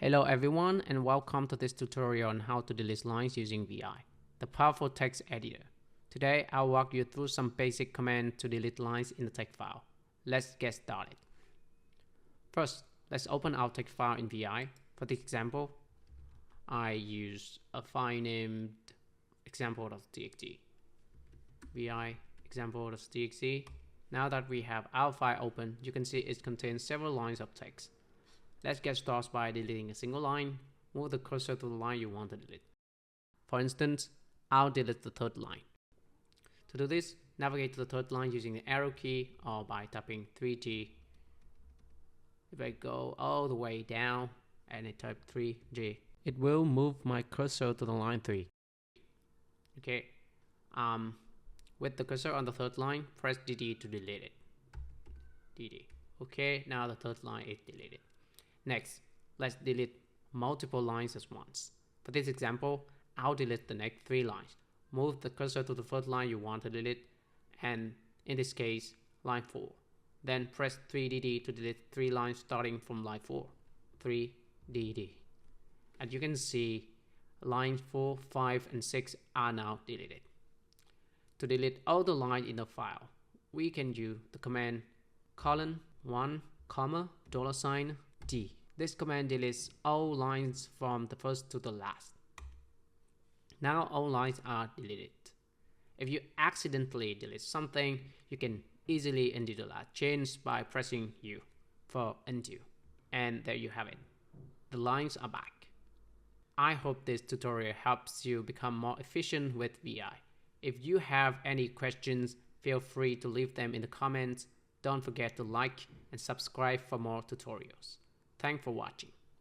Hello everyone and welcome to this tutorial on how to delete lines using VI, the powerful text editor. Today I'll walk you through some basic commands to delete lines in the text file. Let's get started. First, let's open our text file in VI. For this example, I use a file named example.txt. VI example.txt. Now that we have our file open, you can see it contains several lines of text. Let's get started by deleting a single line. Move the cursor to the line you want to delete. For instance, I'll delete the third line. To do this, navigate to the third line using the arrow key or by tapping 3G. If I go all the way down and I type 3G, it will move my cursor to the line 3. Okay. With the cursor on the third line, press DD to delete it. DD. Okay, now the third line is deleted. Next, let's delete multiple lines at once. For this example, I'll delete the next 3 lines. Move the cursor to the first line you want to delete, and in this case, line 4. Then press 3DD to delete 3 lines starting from line 4. 3DD. And you can see lines 4, 5, and 6 are now deleted. To delete all the lines in the file, we can use the command :1, $D. This command deletes all lines from the first to the last. Now all lines are deleted. If you accidentally delete something, you can easily undo the last change by pressing U for undo. And there you have it. The lines are back. I hope this tutorial helps you become more efficient with VI. If you have any questions, feel free to leave them in the comments. Don't forget to like and subscribe for more tutorials. Thanks for watching.